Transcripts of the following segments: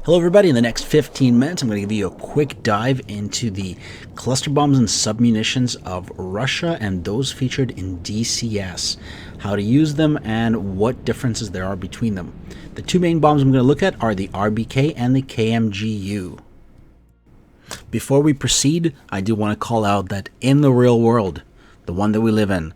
Hello everybody, in the next 15 minutes I'm going to give you a quick dive into the cluster bombs and submunitions of Russia and those featured in DCS, how to use them and what differences there are between them. The two main bombs I'm going to look at are the RBK and the KMGU. Before we proceed, I do want to call out that in the real world, the one that we live in,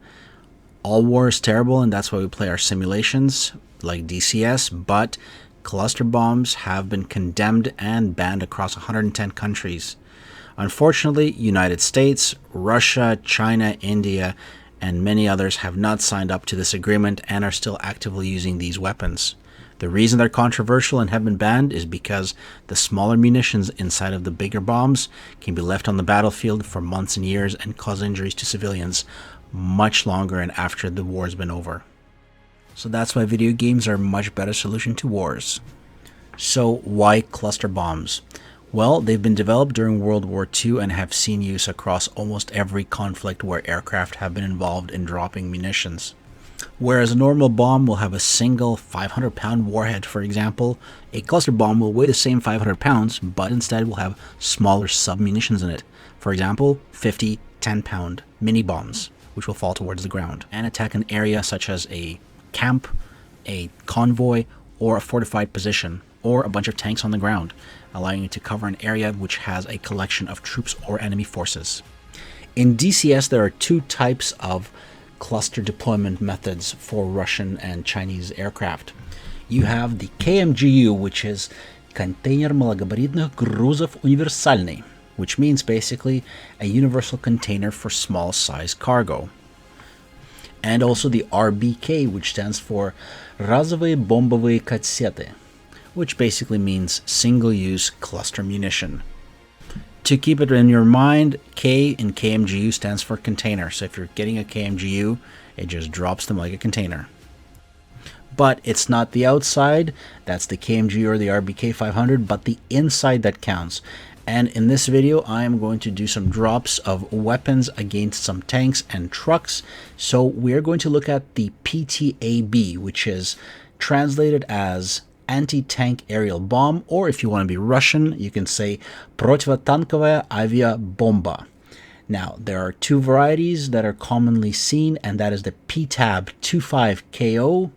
all war is terrible and that's why we play our simulations like DCS, but cluster bombs have been condemned and banned across 110 countries. Unfortunately, United States, Russia, China, India, and many others have not signed up to this agreement and are still actively using these weapons. The reason they're controversial and have been banned is because the smaller munitions inside of the bigger bombs can be left on the battlefield for months and years and cause injuries to civilians much longer and after the war's been over. So that's why video games are a much better solution to wars. So why cluster bombs? Well, they've been developed during World War II and have seen use across almost every conflict where aircraft have been involved in dropping munitions. Whereas a normal bomb will have a single 500-pound warhead, for example, a cluster bomb will weigh the same 500 pounds, but instead will have smaller submunitions in it. For example, 50 10-pound mini bombs, which will fall towards the ground and attack an area such as a camp, a convoy, or a fortified position, or a bunch of tanks on the ground, allowing you to cover an area which has a collection of troops or enemy forces. In DCS, there are two types of cluster deployment methods for Russian and Chinese aircraft. You have the KMGU, which is Контейнер малогабаритных грузов универсальный, which means basically a universal container for small size cargo. And also the RBK, which stands for разовые бомбовые кассеты, which basically means single-use cluster munition. To keep it in your mind, K in KMGU stands for container, so if you're getting a KMGU, it just drops them like a container. But it's not the outside, that's the KMGU or the RBK-500, but the inside that counts. And in this video, I am going to do some drops of weapons against some tanks and trucks. So we're going to look at the PTAB, which is translated as anti-tank aerial bomb, or if you want to be Russian, you can say противотанковая авиабомба. Now, there are two varieties that are commonly seen, and that is the PTAB 25KO,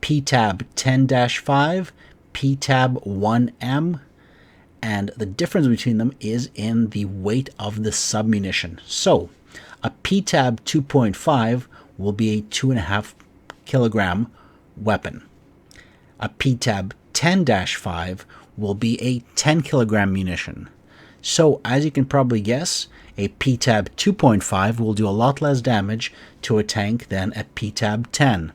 PTAB 10-5, PTAB 1M, and the difference between them is in the weight of the submunition. So, a PTAB 2.5 will be a 2.5 kilogram weapon. A PTAB 10-5 will be a 10 kilogram munition. So, as you can probably guess, a PTAB 2.5 will do a lot less damage to a tank than a PTAB 10.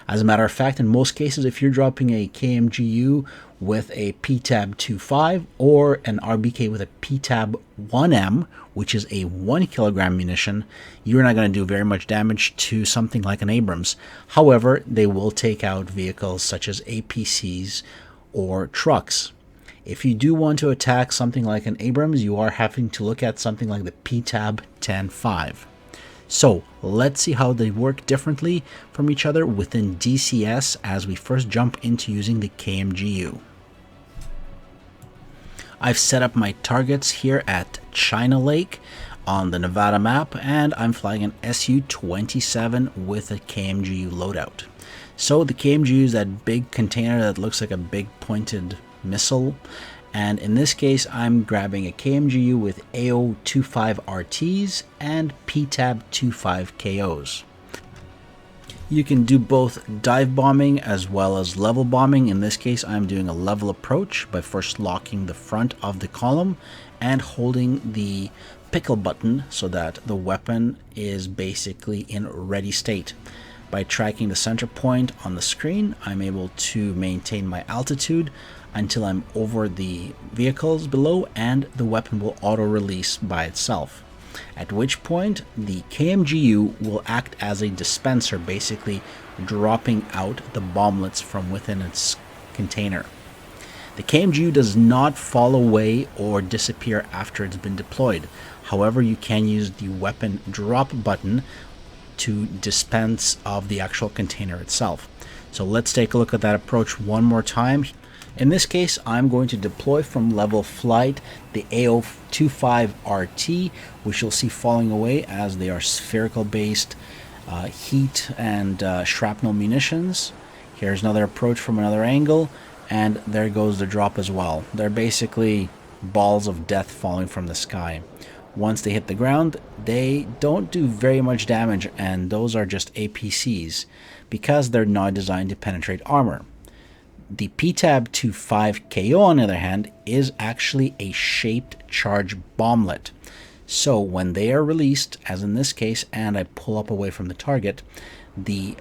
As a matter of fact, in most cases, if you're dropping a KMGU with a PTAB 2.5 or an RBK with a PTAB 1M, which is a 1 kilogram munition, you're not going to do very much damage to something like an Abrams. However, they will take out vehicles such as APCs or trucks. If you do want to attack something like an Abrams, you are having to look at something like the PTAB 10.5. So let's see how they work differently from each other within DCS as we first jump into using the KMGU. I've set up my targets here at China Lake on the Nevada map, and I'm flying an Su-27 with a KMGU loadout. So the KMGU is that big container that looks like a big pointed missile. And in this case, I'm grabbing a KMGU with AO-25 RTs and PTAB-25 KOs. You can do both dive bombing as well as level bombing. In this case, I'm doing a level approach by first locking the front of the column and holding the pickle button so that the weapon is basically in ready state. By tracking the center point on the screen, I'm able to maintain my altitude until I'm over the vehicles below, and the weapon will auto-release by itself. At which point, the KMGU will act as a dispenser, basically dropping out the bomblets from within its container. The KMGU does not fall away or disappear after it's been deployed. However, you can use the weapon drop button to dispense of the actual container itself. So let's take a look at that approach one more time. In this case, I'm going to deploy from level flight the AO-25RT, which you'll see falling away as they are spherical-based heat and shrapnel munitions. Here's another approach from another angle, and there goes the drop as well. They're basically balls of death falling from the sky. Once they hit the ground, they don't do very much damage, and those are just APCs because they're not designed to penetrate armor. The PTAB 25KO, on the other hand, is actually a shaped charge bomblet. So when they are released, as in this case, and I pull up away from the target, the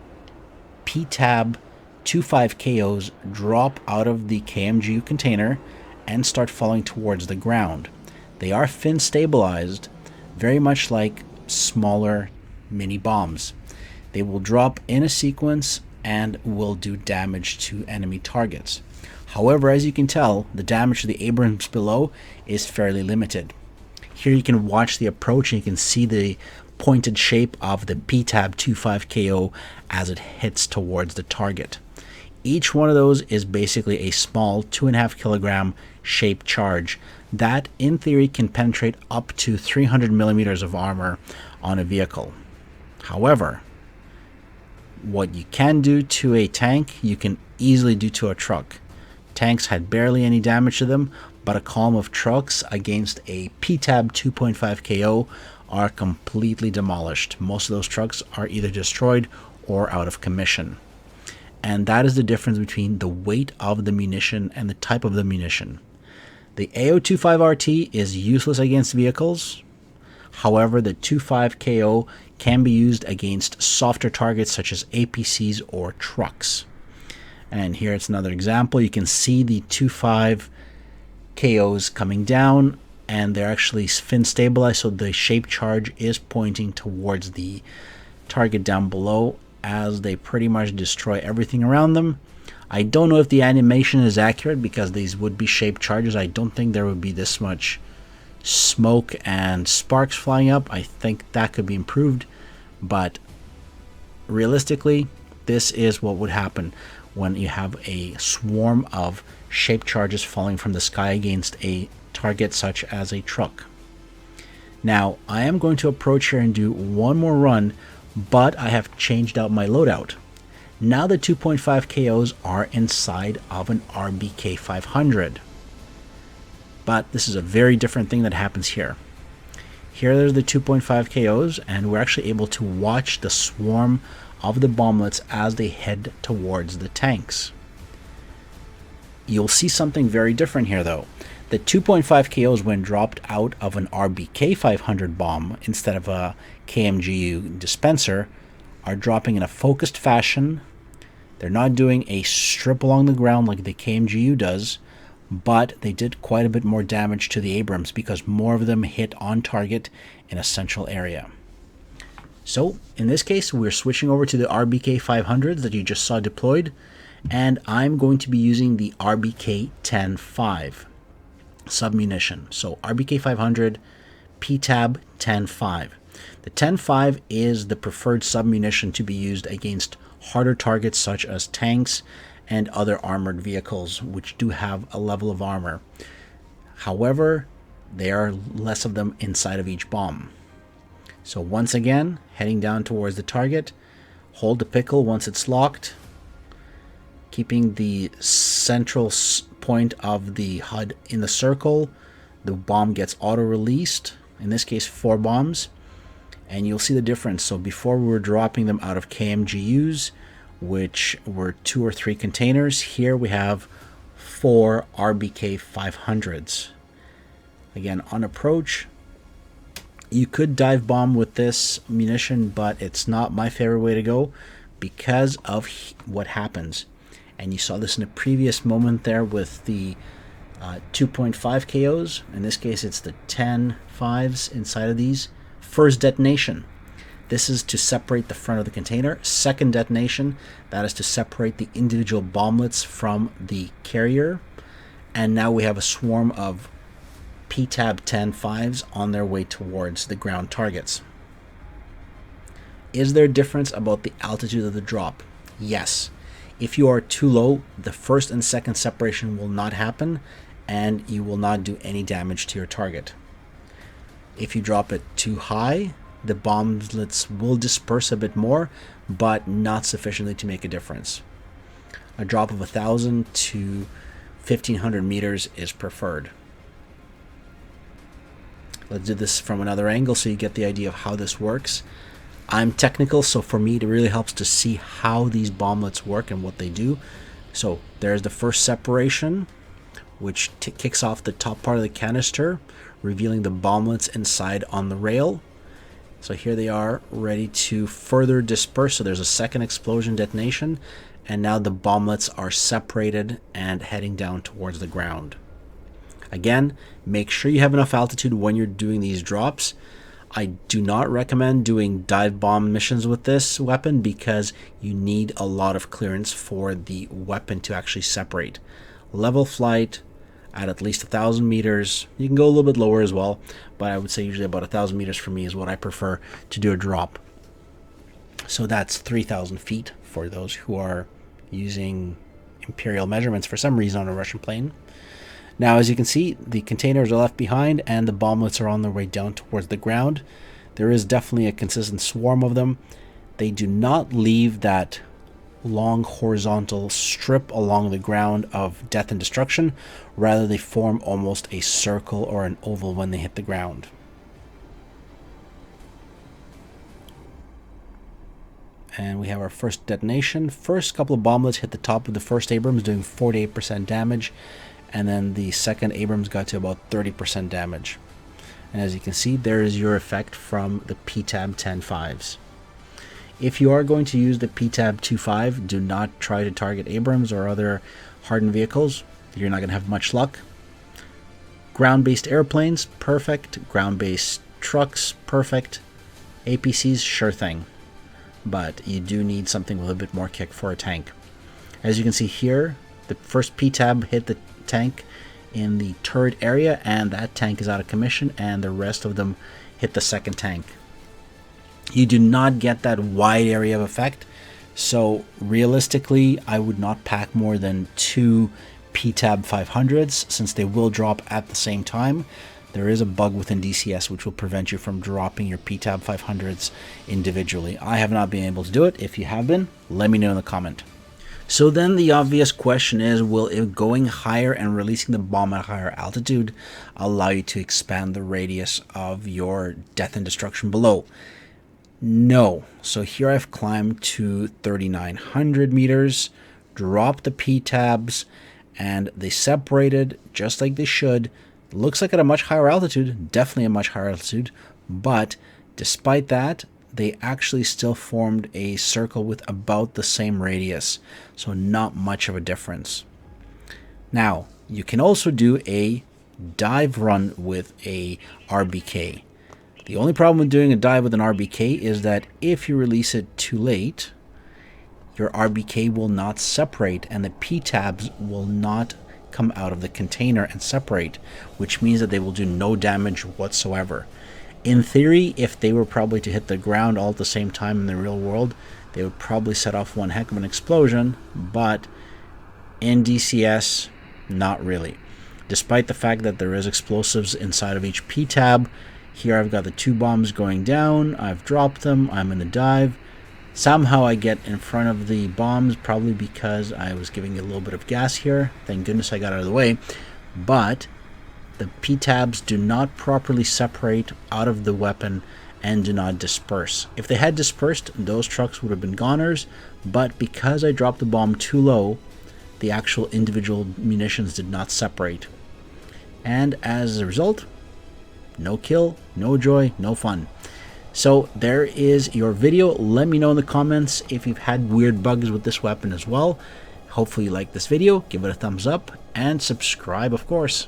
PTAB 25KOs drop out of the KMGU container and start falling towards the ground. They are fin stabilized, very much like smaller mini bombs. They will drop in a sequence and will do damage to enemy targets. However, as you can tell, the damage to the Abrams below is fairly limited. Here you can watch the approach and you can see the pointed shape of the PTAB 25KO as it hits towards the target. Each one of those is basically a small 2.5 kilogram shaped charge that in theory can penetrate up to 300 millimeters of armor on a vehicle. However, what you can do to a tank, you can easily do to a truck. Tanks had barely any damage to them, but a column of trucks against a PTAB 2.5KO are completely demolished. Most of those trucks are either destroyed or out of commission. And that is the difference between the weight of the munition and the type of the munition. The AO-25RT is useless against vehicles. However, the 25KO can be used against softer targets such as APCs or trucks. And here it's another example. You can see the 25KOs coming down, and they're actually fin stabilized, so the shape charge is pointing towards the target down below as they pretty much destroy everything around them. I don't know if the animation is accurate because these would be shaped charges. I don't think there would be this much smoke and sparks flying up. I think that could be improved, but realistically, this is what would happen when you have a swarm of shaped charges falling from the sky against a target such as a truck. Now, I am going to approach here and do one more run, but I have changed out my loadout. Now the 2.5KOs are inside of an RBK-500. But this is a very different thing that happens here. Here there's the 2.5KOs, and we're actually able to watch the swarm of the bomblets as they head towards the tanks. You'll see something very different here though. The 2.5KOs, when dropped out of an RBK-500 bomb instead of a KMGU dispenser, are dropping in a focused fashion. They're not doing a strip along the ground like the KMGU does, but they did quite a bit more damage to the Abrams because more of them hit on target in a central area. So in this case, we're switching over to the RBK-500s that you just saw deployed, and I'm going to be using the RBK-10-5 submunition. So RBK-500 PTAB 10-5. The 10-5 is the preferred submunition to be used against harder targets such as tanks and other armored vehicles which do have a level of armor. However, there are less of them inside of each bomb. So once again, heading down towards the target, hold the pickle once it's locked, keeping the central point of the HUD in the circle. The bomb gets auto-released, in this case 4 bombs, and you'll see the difference. So before we were dropping them out of KMGUs, which were 2 or 3 containers, here we have 4 RBK-500s. Again, on approach, you could dive bomb with this munition, but it's not my favorite way to go because of what happens. And you saw this in a previous moment there with the 2.5KOs. In this case, it's the 10-5s inside of these. First detonation, this is to separate the front of the container. Second detonation, that is to separate the individual bomblets from the carrier. And now we have a swarm of PTAB 10-5s on their way towards the ground targets. Is there a difference about the altitude of the drop? Yes. If you are too low, the first and second separation will not happen, and you will not do any damage to your target. If you drop it too high, the bombslets will disperse a bit more, but not sufficiently to make a difference. A drop of 1,000 to 1,500 meters is preferred. Let's do this from another angle so you get the idea of how this works. I'm technical, so for me it really helps to see how these bomblets work and what they do. So there's the first separation, which kicks off the top part of the canister, revealing the bomblets inside on the rail. So here they are, ready to further disperse. So there's a second explosion detonation, and now the bomblets are separated and heading down towards the ground. Again, make sure you have enough altitude when you're doing these drops. I do not recommend doing dive bomb missions with this weapon because you need a lot of clearance for the weapon to actually separate. Level flight at least 1,000 meters. You can go a little bit lower as well, but I would say usually about 1,000 meters for me is what I prefer to do a drop. So that's 3,000 feet for those who are using imperial measurements for some reason on a Russian plane. Now, as you can see, the containers are left behind and the bomblets are on their way down towards the ground. There is definitely a consistent swarm of them. They do not leave that long horizontal strip along the ground of death and destruction. Rather, they form almost a circle or an oval when they hit the ground. And we have our first detonation. First couple of bomblets hit the top of the first Abrams, doing 48% damage. And then the second Abrams got to about 30% damage. And as you can see, there is your effect from the PTAB 10.5s. If you are going to use the PTAB 2.5, do not try to target Abrams or other hardened vehicles. You're not going to have much luck. Ground-based airplanes, perfect. Ground-based trucks, perfect. APCs, sure thing. But you do need something with a bit more kick for a tank. As you can see here, the first PTAB hit the tank in the turret area, and that tank is out of commission, and the rest of them hit the second tank. You do not get that wide area of effect, so realistically I would not pack more than 2 PTAB 500s since they will drop at the same time. There is a bug within DCS which will prevent you from dropping your PTAB 500s individually. I have not been able to do it. If you have been, let me know in the comment. So then the obvious question is, will it going higher and releasing the bomb at a higher altitude allow you to expand the radius of your death and destruction below? No. So here I've climbed to 3,900 meters, dropped the PTABs, and they separated just like they should. Looks like at a much higher altitude, definitely a much higher altitude, but despite that, they actually still formed a circle with about the same radius, so not much of a difference. Now, you can also do a dive run with a RBK. The only problem with doing a dive with an RBK is that if you release it too late, your RBK will not separate and the PTABs will not come out of the container and separate, which means that they will do no damage whatsoever. In theory, if they were probably to hit the ground all at the same time in the real world, they would probably set off one heck of an explosion, but in DCS, not really. Despite the fact that there is explosives inside of each PTAB, here I've got the 2 bombs going down, I've dropped them, I'm in the dive. Somehow I get in front of the bombs, probably because I was giving it a little bit of gas here. Thank goodness I got out of the way. But the PTABs do not properly separate out of the weapon and do not disperse. If they had dispersed, those trucks would have been goners, but because I dropped the bomb too low, the actual individual munitions did not separate. And as a result, no kill, no joy, no fun. So there is your video. Let me know in the comments if you've had weird bugs with this weapon as well. Hopefully you like this video, give it a thumbs up, and subscribe, of course.